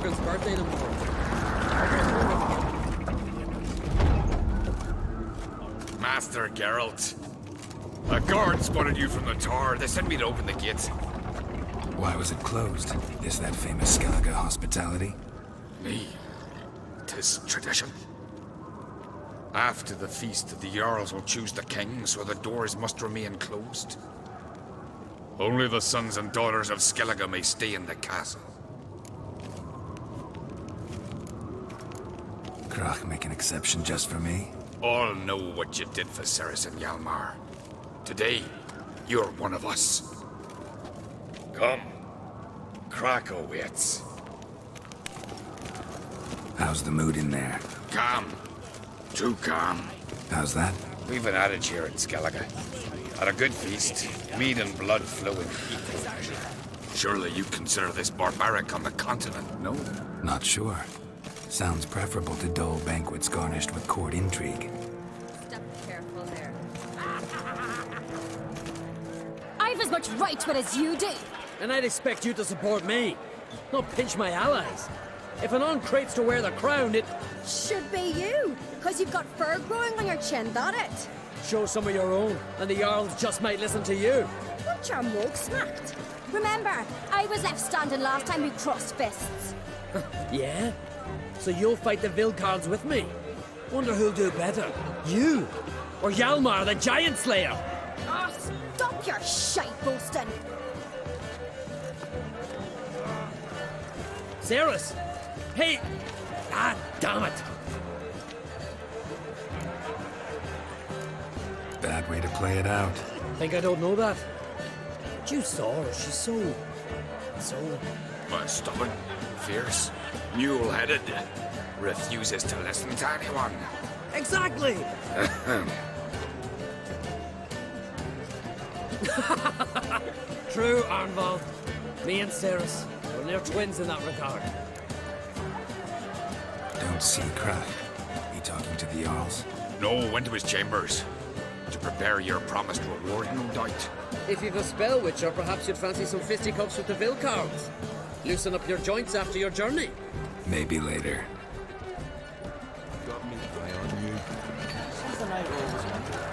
Morgan's birthday tomorrow. Master Geralt. A guard spotted you from the tower. They sent me to open the gate. Why was it closed? Is that famous Skellige hospitality? Me. 'Tis tradition. After the feast, the Jarls will choose the king, so the doors must remain closed. Only the sons and daughters of Skellige may stay in the castle. Krach make an exception just for me? All know what you did for Ceres and Hjalmar. Today, you're one of us. Come. Krakow waits. How's the mood in there? Calm. Too calm. How's that? We've an adage here in Skellige. At a good feast, mead and blood flow in equal measure. Surely you consider this barbaric on the continent, no? Not sure. Sounds preferable to dull banquets garnished with court intrigue. Step careful there. I've as much right to it as you do. And I'd expect you to support me, not pinch my allies. If an uncrate's to wear the crown, it... Should be you, because you've got fur growing on your chin, that it? Show some of your own, and the Jarls just might listen to you. Want your mug smacked? Remember, I was left standing last time we crossed fists. Yeah? So you'll fight the Vilcards with me? Wonder who'll do better, you or Hjalmar the Giant Slayer? Oh, stop your shite boasting. Ceres! Hey! Ah, damn it! Bad way to play it out. Think I don't know that? You saw her, she's so... Stubborn, fierce, mule-headed, refuses to listen to anyone. Exactly! True, Arnvald. Me and Ceres, we're near twins in that regard. Don't see Krach. He talking to the Jarls? No, went to his chambers. To prepare your promised reward, no doubt. If you've a spell witcher, perhaps you'd fancy some fisticuffs with the Vilcards. Loosen up your joints after your journey. Maybe later.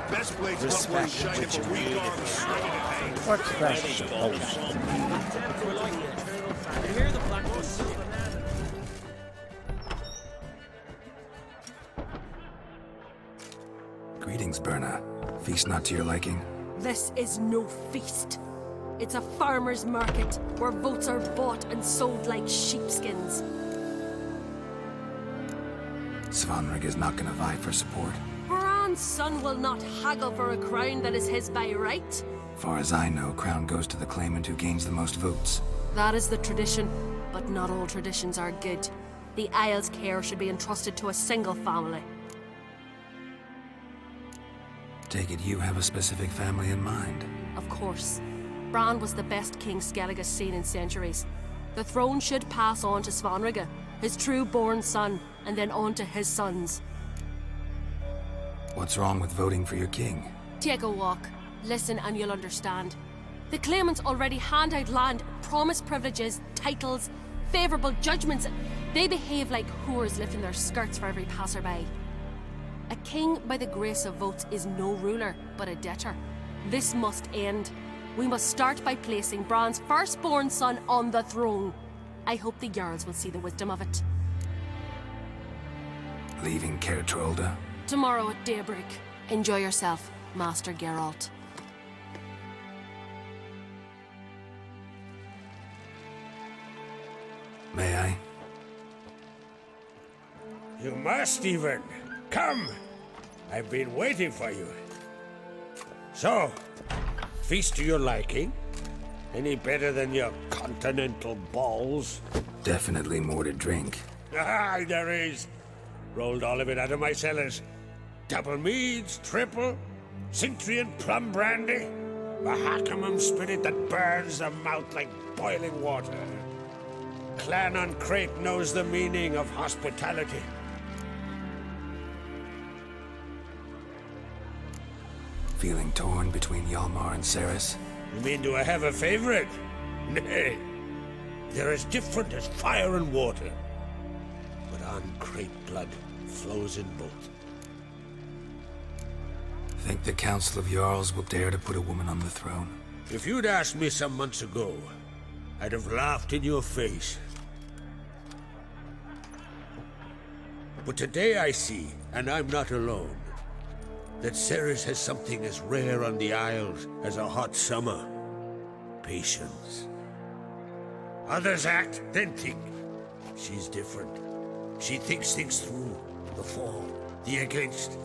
Best place not worth shining for weak arms ready to hang. What's that supposed to mean? Greetings, Berna. Feast not to your liking? This is no feast. It's a farmer's market where votes are bought and sold like sheepskins. Svanrig is not gonna vie for support. Bran's son will not haggle for a crown that is his by right. Far as I know, crown goes to the claimant who gains the most votes. That is the tradition, but not all traditions are good. The Isle's care should be entrusted to a single family. Take it you have a specific family in mind. Of course. Bran was the best king Skellige's seen in centuries. The throne should pass on to Svanrige, his true-born son, and then on to his sons. What's wrong with voting for your king? Take a walk. Listen and you'll understand. The claimants already hand out land, promise privileges, titles, favourable judgments. They behave like whores lifting their skirts for every passerby. A king by the grace of votes is no ruler, but a debtor. This must end. We must start by placing Bran's firstborn son on the throne. I hope the Jarls will see the wisdom of it. Leaving Caer Trolda? Tomorrow at daybreak. Enjoy yourself, Master Geralt. May I? You must even. Come! I've been waiting for you. So, feast to your liking? Any better than your continental balls? Definitely more to drink. Ah, there is. Rolled all of it out of my cellars. Double meads, triple, Cintrian plum brandy, a Hackamum spirit that burns the mouth like boiling water. Clan on Crate knows the meaning of hospitality. Feeling torn between Hjalmar and Ceres? You mean do I have a favorite? Nay. They're as different as fire and water. But uncreate blood flows in both. Think the Council of Jarls will dare to put a woman on the throne? If you'd asked me some months ago, I'd have laughed in your face. But today I see, and I'm not alone, that Ceres has something as rare on the Isles as a hot summer. Patience. Others act, then think. She's different. She thinks things through. The for, the against.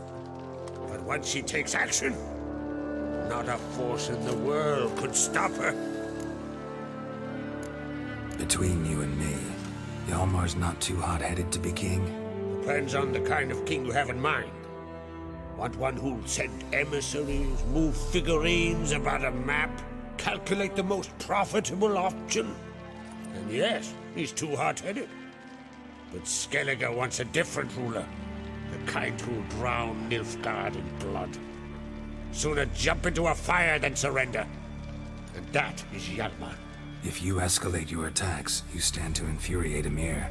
But once she takes action, not a force in the world could stop her. Between you and me, Hjalmar's not too hot-headed to be king. Depends on the kind of king you have in mind. Want one who'll send emissaries, move figurines about a map, calculate the most profitable option? And yes, he's too hot-headed. But Skellige wants a different ruler. The kind who'll drown Nilfgaard in blood. Sooner jump into a fire than surrender. And that is Hjalmar. If you escalate your attacks, you stand to infuriate Emir.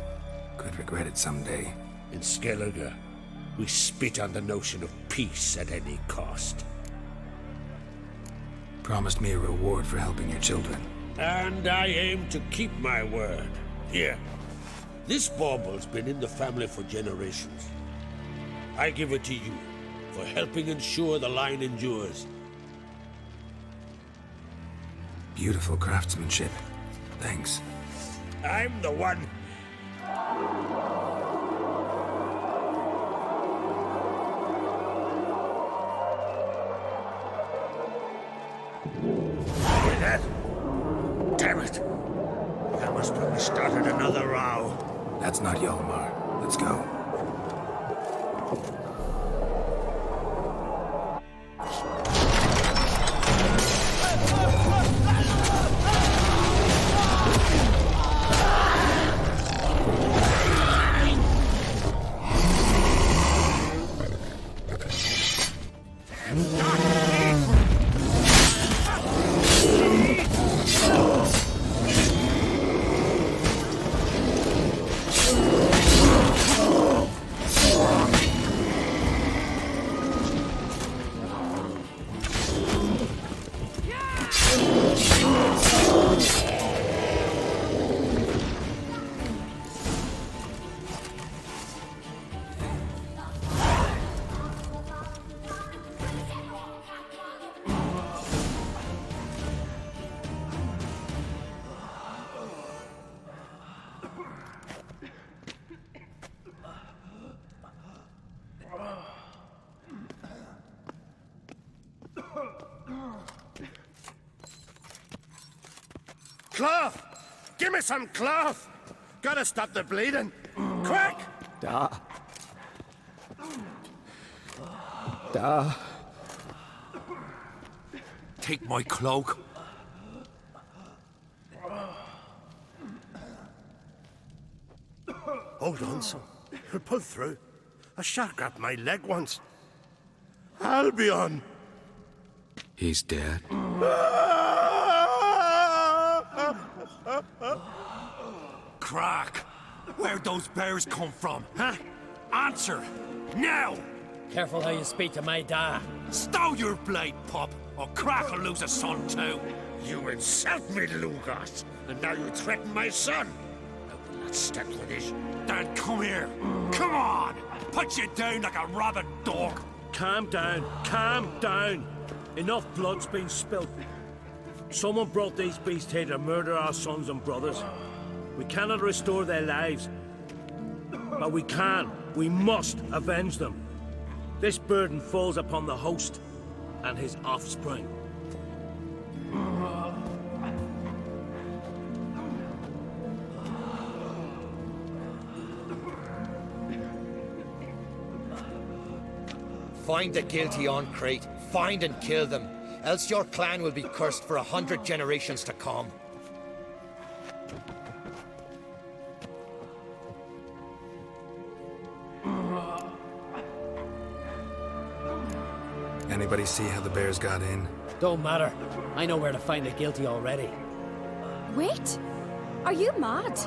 Could regret it someday. In Skellige, we spit on the notion of peace at any cost. Promised me a reward for helping your children. And I aim to keep my word. Here, this bauble's been in the family for generations. I give it to you for helping ensure the line endures. Beautiful craftsmanship. Thanks. I'm the one. Hear that? Damn it! That must probably started another row. That's not Hjalmar. Let's go. Cloth! Give me some cloth! Gotta stop the bleeding! Quick! Da. Da. Take my cloak. Hold on, son. You'll pull through. A shark grabbed my leg once. Albion! He's dead. Crack! Where'd those bears come from, huh? Answer! Now! Careful how you speak to my da. Stow your blade, pup, or Crack will lose a son too. You insult me, Lugos, and now you threaten my son. I will not stand for this. Then come here. Come on! Put you down like a rabid dog. Calm down. Calm down. Enough blood's been spilt. Someone brought these beasts here to murder our sons and brothers. We cannot restore their lives. But we can. We must avenge them. This burden falls upon the host and his offspring. Find the guilty on Crate. Find and kill them. Else your clan will be cursed for 100 generations to come. Anybody see how the bears got in? Don't matter. I know where to find the guilty already. Wait! Are you mad?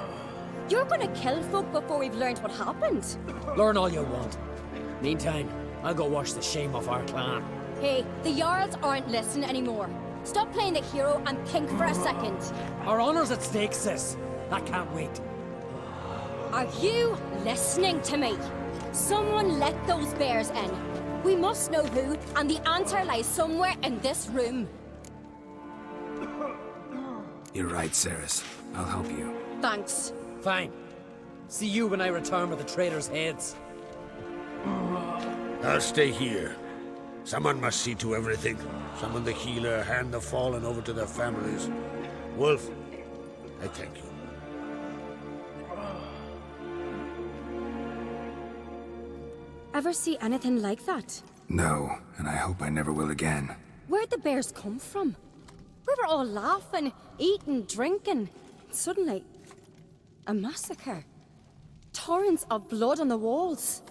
You're gonna kill folk before we've learned what happened. Learn all you want. Meantime, I'll go wash the shame off our clan. Hey, the Jarls aren't listening anymore. Stop playing the hero and think for a second. Our honor's at stake, sis. I can't wait. Are you listening to me? Someone let those bears in. We must know who, and the answer lies somewhere in this room. You're right, Ceres. I'll help you. Thanks. Fine. See you when I return with the traitors' heads. I'll stay here. Someone must see to everything. Summon the healer, hand the fallen over to their families. Wolf, I thank you. Ever see anything like that? No, and I hope I never will again. Where'd the bears come from? We were all laughing, eating, drinking. Suddenly, a massacre. Torrents of blood on the walls.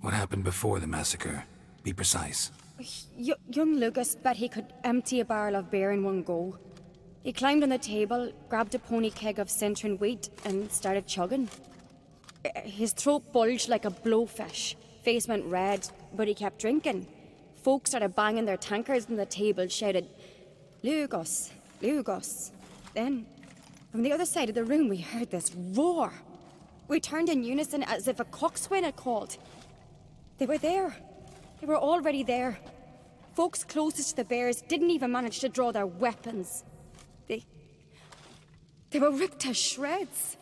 What happened before the massacre? Be precise. Young Lucas bet he could empty a barrel of beer in one go. He climbed on the table, grabbed a pony keg of Cintron wheat, and started chugging. His throat bulged like a blowfish. Face went red, but he kept drinking. Folks started banging their tankards on the table, shouted, "Lugos, Lugos." Then, from the other side of the room, we heard this roar. We turned in unison as if a coxswain had called. They were there. They were already there. Folks closest to the bears didn't even manage to draw their weapons. They were ripped to shreds.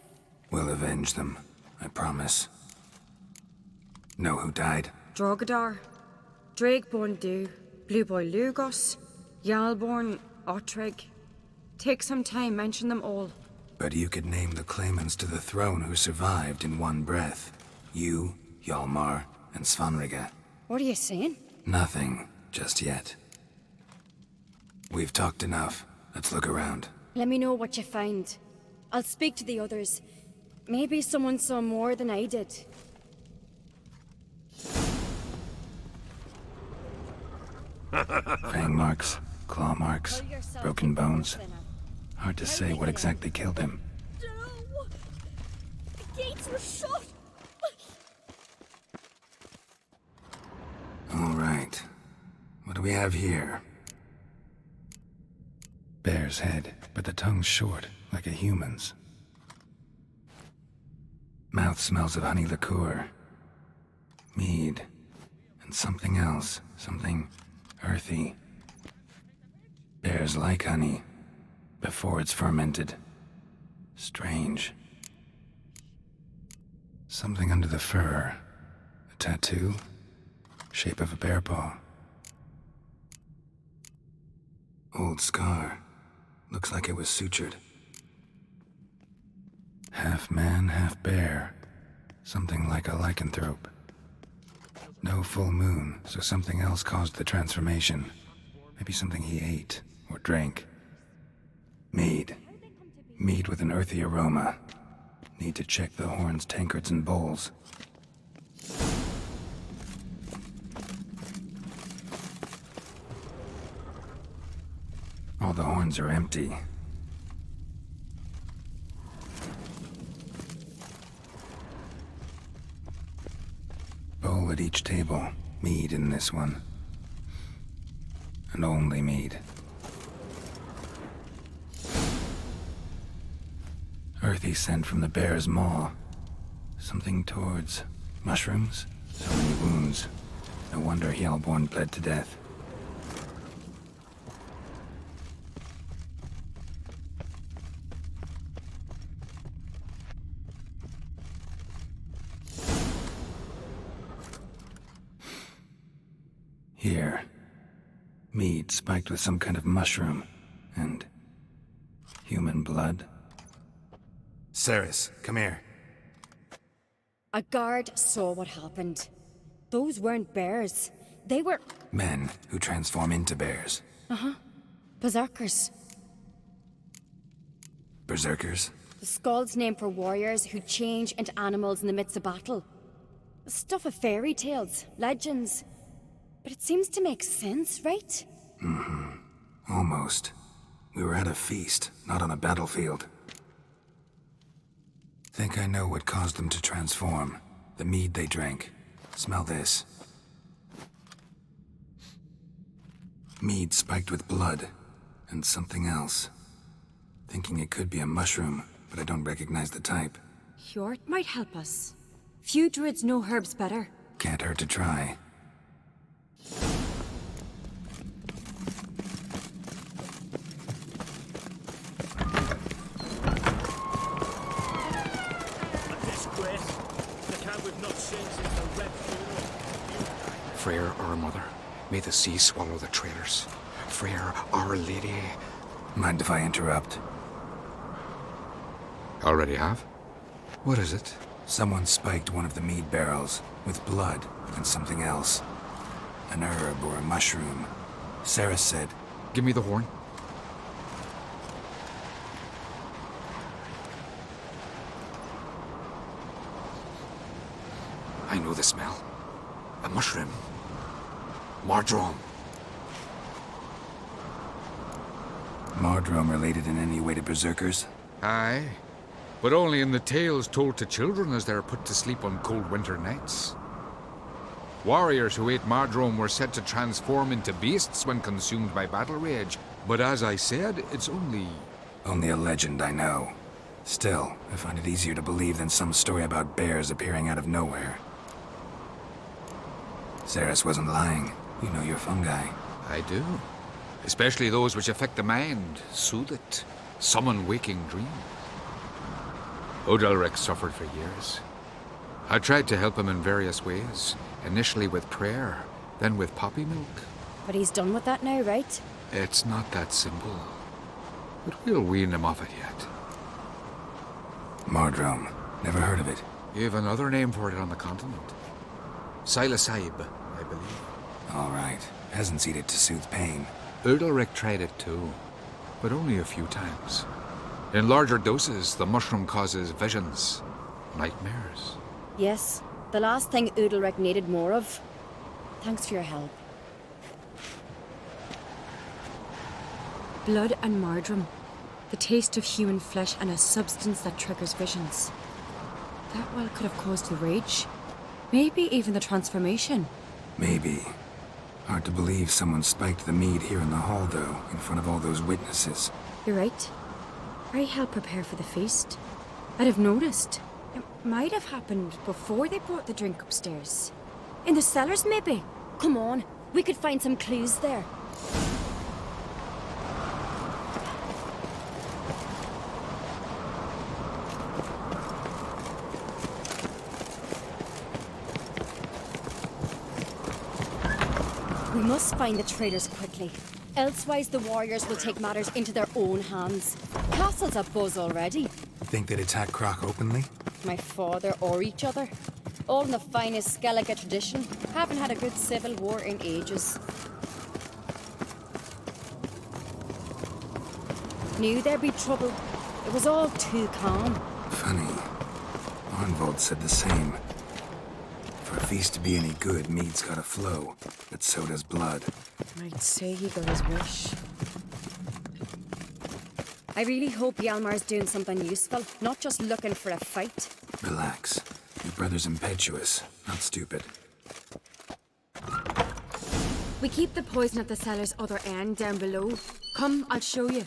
We'll avenge them, I promise. Know who died? Drogadar, Drakeborn Du, Blue Boy Lugos, Jarlborn, Ottrig. Take some time, mention them all. But you could name the claimants to the throne who survived in one breath. You, Hjalmar, and Svanrige. What are you saying? Nothing, just yet. We've talked enough. Let's look around. Let me know what you find. I'll speak to the others. Maybe someone saw more than I did. Fang marks, claw marks, broken bones. Hard to say what exactly killed him. No! The gates were shut! All right. What do we have here? Bear's head, but the tongue's short, like a human's. Mouth smells of honey liqueur. Mead. And something else. Something earthy. Bears like honey. Before it's fermented. Strange. Something under the fur. A tattoo? Shape of a bear paw. Old scar. Looks like it was sutured. Half man, half bear. Something like a lycanthrope. No full moon, so something else caused the transformation. Maybe something he ate or drank. Mead. Mead with an earthy aroma. Need to check the horns, tankards, and bowls. All the horns are empty. Bowl at each table. Mead in this one. And only mead. Earthy scent from the bear's maw. Something towards mushrooms? So many wounds. No wonder Hjalborn bled to death. Here. Mead spiked with some kind of mushroom. And human blood. Ceres, come here. A guard saw what happened. Those weren't bears. They were... Men who transform into bears. Uh-huh. Berserkers. Berserkers? The Skald's name for warriors who change into animals in the midst of battle. Stuff of fairy tales, legends. But it seems to make sense, right? Mm-hmm. Almost. We were at a feast, not on a battlefield. Think I know what caused them to transform. The mead they drank. Smell this. Mead spiked with blood. And something else. Thinking it could be a mushroom, but I don't recognize the type. Hjort might help us. Few druids know herbs better. Can't hurt to try. Freyr, our mother, may the sea swallow the traitors. Freyr, our lady. Mind if I interrupt? Already have? What is it? Someone spiked one of the mead barrels with blood and something else. An herb or a mushroom. Sarah said... Give me the horn. I know the smell. A mushroom. Mardrome. Mardrome related in any way to berserkers? Aye. But only in the tales told to children as they're put to sleep on cold winter nights. Warriors who ate Mardrome were said to transform into beasts when consumed by battle rage. But as I said, it's only... Only a legend, I know. Still, I find it easier to believe than some story about bears appearing out of nowhere. Ceres wasn't lying. You know your fungi. I do. Especially those which affect the mind, soothe it, summon waking dreams. Odalric suffered for years. I tried to help him in various ways, initially with prayer, then with poppy milk. But he's done with that now, right? It's not that simple. But we'll wean him off it yet. Mardrome. Never heard of it. You have another name for it on the continent. Psilocybe, I believe. All right. Peasants eat it to soothe pain. Odalric tried it too, but only a few times. In larger doses, the mushroom causes visions, nightmares. Yes, the last thing Udalric needed more of. Thanks for your help. Blood and Mardrome. The taste of human flesh and a substance that triggers visions. That well could have caused the rage. Maybe even the transformation. Maybe. Hard to believe someone spiked the mead here in the hall, though, in front of all those witnesses. You're right. I helped prepare for the feast. I'd have noticed. It might have happened before they brought the drink upstairs. In the cellars, maybe? Come on, we could find some clues there. We must find the traitors quickly. Elsewise, the warriors will take matters into their own hands. Castle's abuzz already. Think they'd attack Croc openly? My father or each other. All in the finest Skellige tradition. Haven't had a good civil war in ages. Knew there'd be trouble. It was all too calm. Funny. Arnvold said the same. For a feast to be any good, mead's gotta flow, but so does blood. I'd say he got his wish. I really hope Hjalmar's doing something useful, not just looking for a fight. Relax. Your brother's impetuous, not stupid. We keep the poison at the cellar's other end, down below. Come, I'll show you.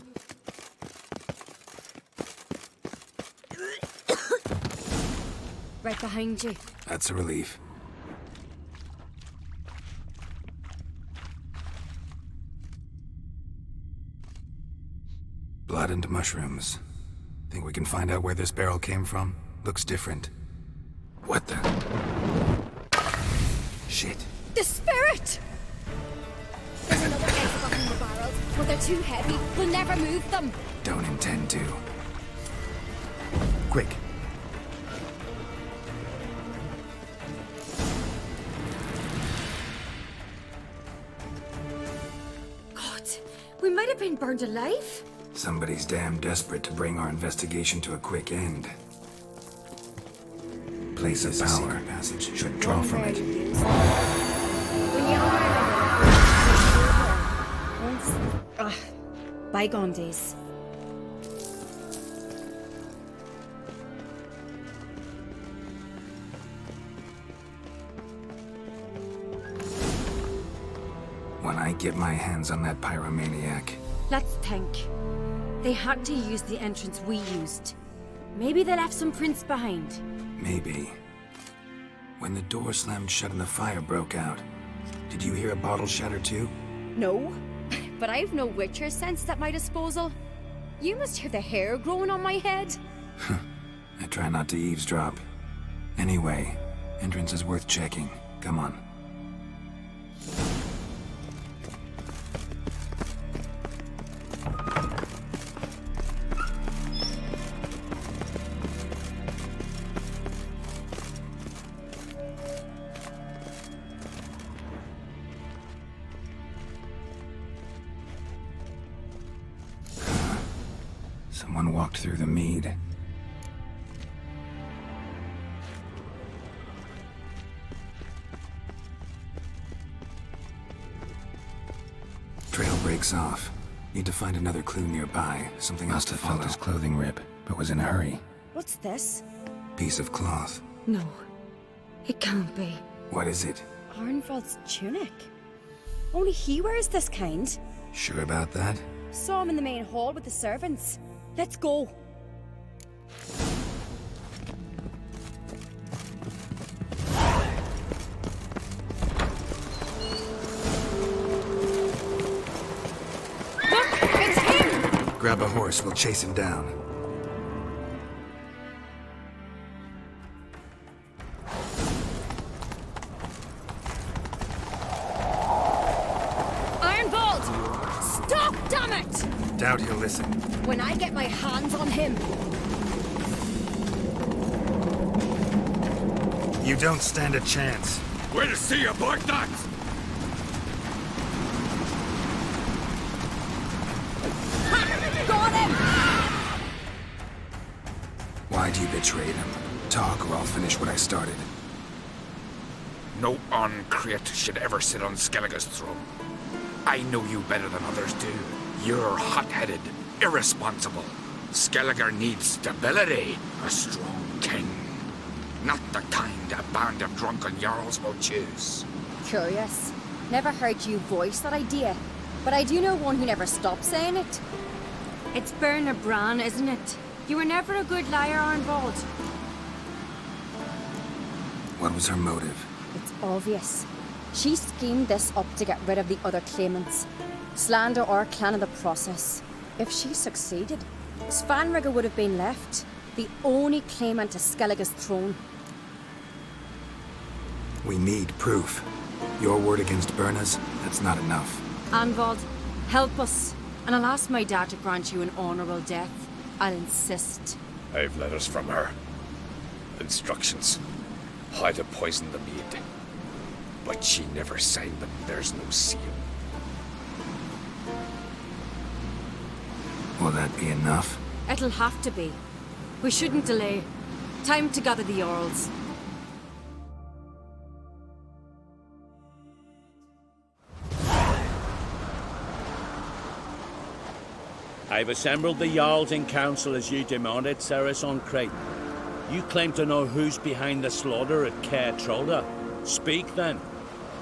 Right behind you. That's a relief. Blood and mushrooms. Think we can find out where this barrel came from? Looks different. What the? Shit. The spirit! There's another egg back in the barrels, but they're too heavy. We'll never move them. Don't intend to. Quick. God, we might have been burned alive. Somebody's damn desperate to bring our investigation to a quick end. Place of power passage should draw from it. Bygone days. When I get my hands on that pyromaniac, Let's think. They had to use the entrance we used. Maybe they left some prints behind. maybe. When the door slammed shut and the fire broke out, did you hear a bottle shatter too? No, but I've no witcher sense at my disposal. You must hear the hair growing on my head. I try not to eavesdrop. Anyway, entrance is worth checking. Come on. Someone walked through the mead. Trail breaks off. Need to find another clue nearby. Something else to follow. Must have felt his clothing rip, but was in a hurry. What's this? Piece of cloth. No, it can't be. What is it? Arnvald's tunic. Only he wears this kind. Sure about that? Saw him in the main hall with the servants. Let's go. Look, it's him! Grab a horse, we'll chase him down. Arnvald! Stop, damn it! Doubt he'll listen. When I get my hands on him. You don't stand a chance. We'll see about that! Ha! Got him! Why'd you betray them? Talk or I'll finish what I started. No Uncreate should ever sit on Skellige's throne. I know you better than others do. You're hot-headed, irresponsible. Skellige needs stability, a strong king. Not the kind a band of drunken jarls will choose. Curious. Never heard you voice that idea, but I do know one who never stops saying it. It's Berna Bran, isn't it? You were never a good liar, Arnvald. What was her motive? It's obvious. She schemed this up to get rid of the other claimants. Slander our clan in the process. If she succeeded, Svanrigger would have been left, the only claimant to Skellige's throne. We need proof. Your word against Berna's, that's not enough. Arnvald, help us, and I'll ask my dad to grant you an honourable death. I'll insist. I've letters from her. Instructions. How to poison the mead. But she never signed them. There's no seal. Will that be enough? It'll have to be. We shouldn't delay. Time to gather the Jarls. I've assembled the Jarls in council as you demanded, Ceres on Crate. You claim to know who's behind the slaughter at Caer Trolda. Speak then.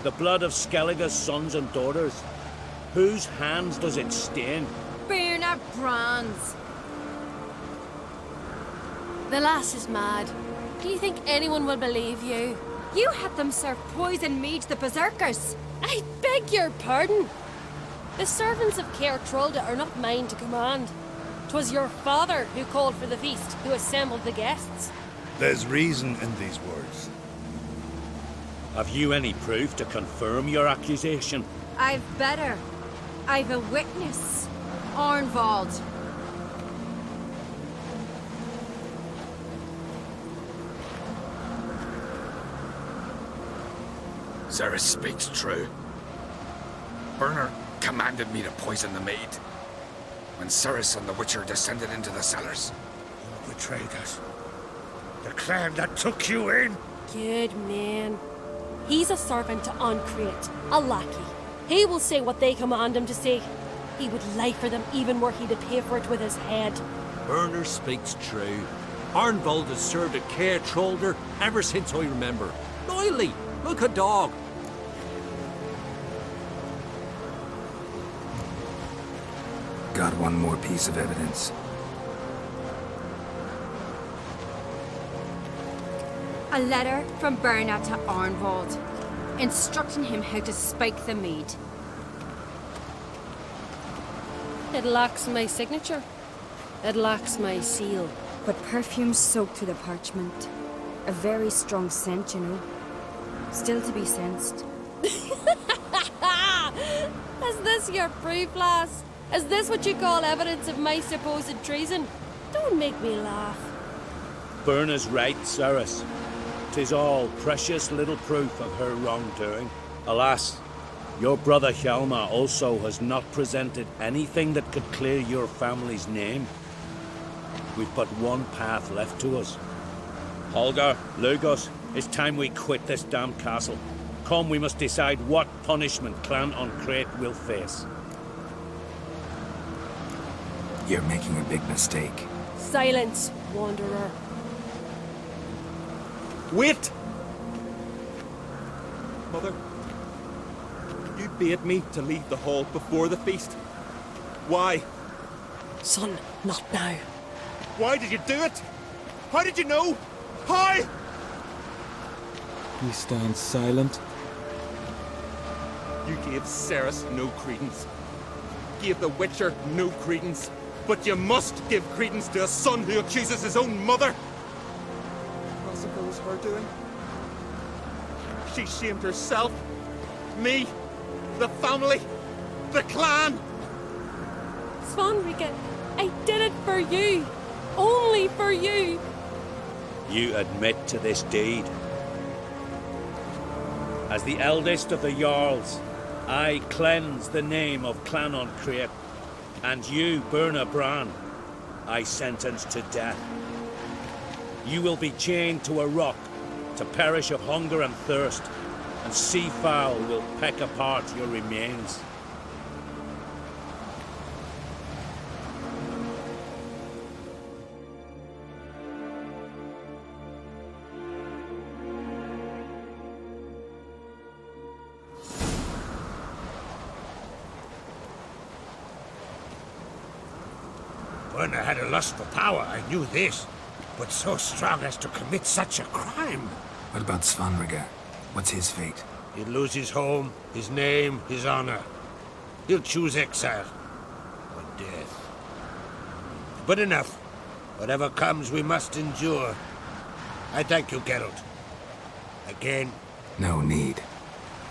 The blood of Skellige's sons and daughters. Whose hands does it stain? Berna Bran's. The lass is mad. Do you think anyone will believe you? You had them serve poison mead to the berserkers. I beg your pardon. The servants of Caer Trolda are not mine to command. 'Twas your father who called for the feast, who assembled the guests. There's reason in these words. Have you any proof to confirm your accusation? I've better. I've a witness. Arnvald. Ceres speaks true. Berna commanded me to poison the maid. When Ceres and the Witcher descended into the cellars. You betrayed us. The clan that took you in. Good man. He's a servant to Uncreate, a lackey. He will say what they command him to say. He would lie for them even were he to pay for it with his head. Werner speaks true. Arnvold has served a care trollder ever since I remember. Loyally, like a dog. Got one more piece of evidence. A letter from Berna to Arnvold, instructing him how to spike the mead. It lacks my signature. It lacks my seal. But perfume soaked through the parchment. A very strong scent, you know. Still to be sensed. Is this your proof, lass? Is this what you call evidence of my supposed treason? Don't make me laugh. Berna's right, Ceres. 'Tis all precious little proof of her wrongdoing. Alas, your brother Hjalmar also has not presented anything that could clear your family's name. We've but one path left to us. Holger, Lugos, it's time we quit this damn castle. Come, we must decide what punishment Clan on Crete will face. You're making a big mistake. Silence, wanderer. Wait! Mother, you bade me to leave the hall before the feast. Why? Son, not now. Why did you do it? How did you know? How? You stand silent. You gave Ceres no credence. Gave the Witcher no credence. But you must give credence to a son who accuses his own mother. Possible was her doing. She shamed herself, me, the family, the clan. Svanrika, I did it for you. Only for you. You admit to this deed. As the eldest of the Jarls, I cleanse the name of Clan on Crete, and you, Berna Bran, I sentence to death. You will be chained to a rock to perish of hunger and thirst, and sea fowl will peck apart your remains. Werner had a lust for power, I knew this. But so strong as to commit such a crime. What about Svanrika? What's his fate? He'll lose his home, his name, his honor. He'll choose exile. Or death. But enough. Whatever comes, we must endure. I thank you, Geralt. Again. No need.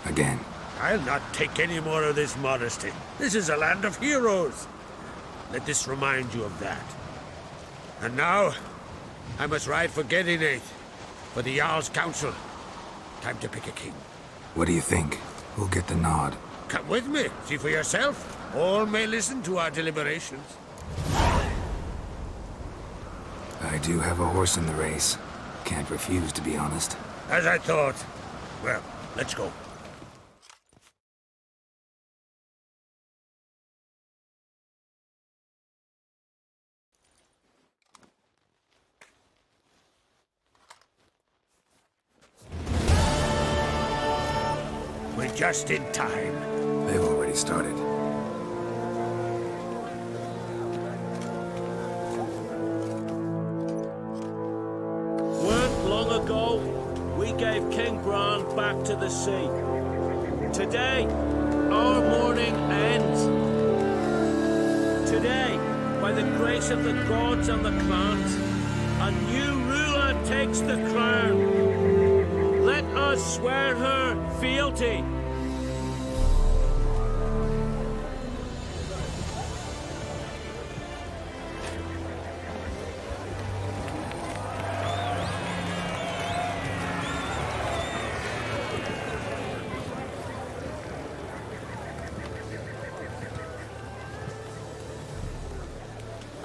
Again. I'll not take any more of this modesty. This is a land of heroes. Let this remind you of that. And now, I must ride for Gedinate, for the Jarl's Council. Time to pick a king. What do you think? Who'll get the nod? Come with me, see for yourself. All may listen to our deliberations. I do have a horse in the race. Can't refuse, to be honest. As I thought. Well, let's go. We're just in time. They've already started. Weren't long ago, we gave King Bran back to the sea. Today, our mourning ends. Today, by the grace of the gods and the clans, a new ruler takes the crown. Let us swear her fealty.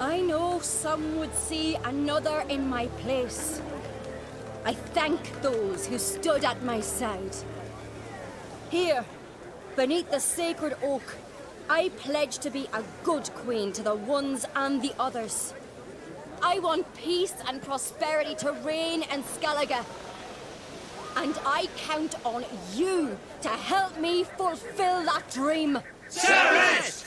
I know some would see another in my place. I thank those who stood at my side. Here, beneath the sacred oak, I pledge to be a good queen to the ones and the others. I want peace and prosperity to reign in Skellige. And I count on you to help me fulfill that dream. Service!